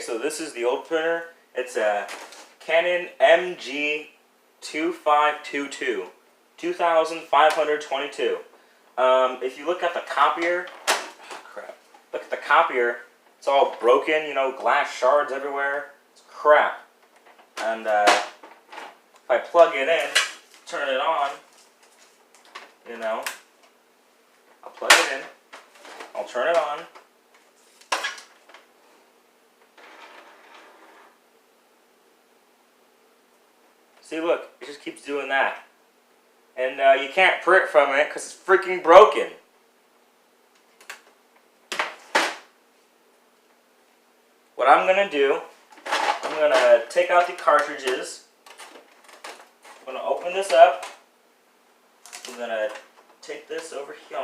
Okay, so this is the old printer. It's a Canon MG2522, 2522. If you look at the copier, look at the copier, it's all broken, you know, glass shards everywhere. It's crap. And if I plug it in, turn it on, you know, I'll plug it in, I'll turn it on. See, look, it just keeps doing that. And you can't print from it because it's freaking broken. What I'm going to do, I'm going to take out the cartridges. I'm going to open this up. I'm going to take this over here.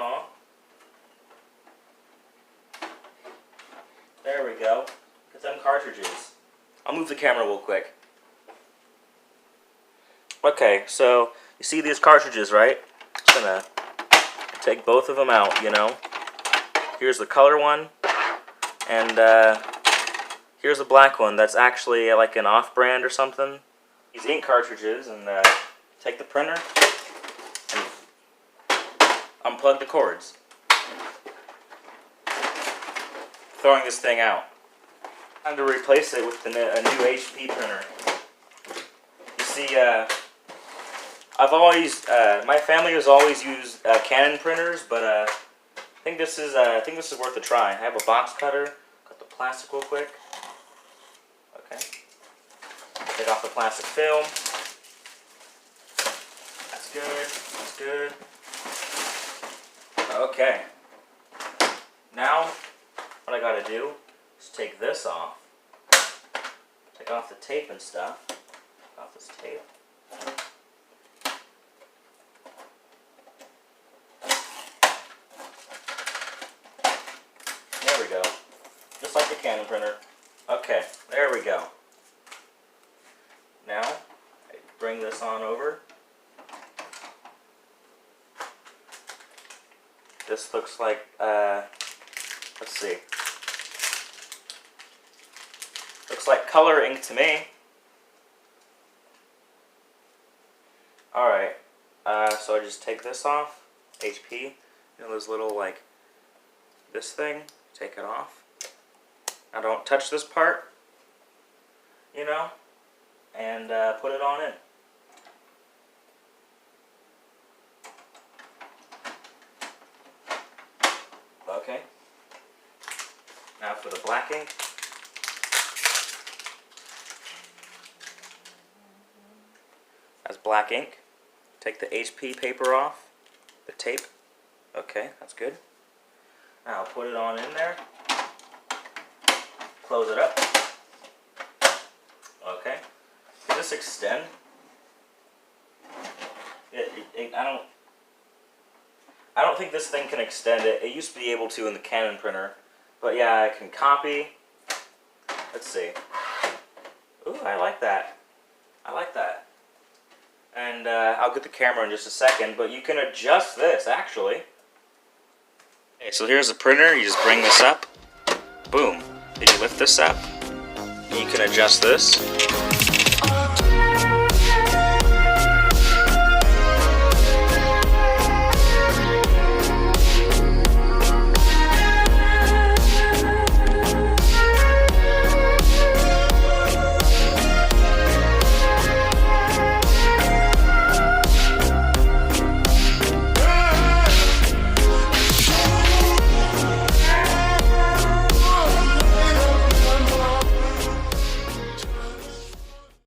There we go. Get them cartridges. I'll move the camera real quick. Okay, so you see these cartridges, right? I'm going to take both of them out, you know. Here's the color one. And here's the black one. That's actually like an off-brand or something. These ink cartridges, and take the printer and unplug the cords. Throwing this thing out. Time to replace it with a new HP printer. You see, I've always, my family has always used Canon printers, but I think this is worth a try. I have a box cutter. Cut the plastic real quick. Okay. Take off the plastic film. That's good. That's good. Okay. Now, what I gotta do is take this off. Take off the tape and stuff. Take off this tape. There we go. Just like the Canon printer. Okay, there we go. Now, I bring this on over. This looks like, let's see. Looks like color ink to me. Alright, so I just take this off. HP. You know those little, like, this thing? Take it off. Now don't touch this part, you know, and put it on in. Okay. Now for the black ink. That's black ink. Take the HP paper off, the tape. Okay, that's good. Now I'll put it on in there. Close it up. Okay. Does this extend? I don't think this thing can extend it. It used to be able to in the Canon printer. But yeah, I can copy. Let's see. Ooh, I like that. I like that. And I'll get the camera in just a second, but you can adjust this, actually. Okay, so here's the printer. You just bring this up. Boom. Then you lift this up. And you can adjust this.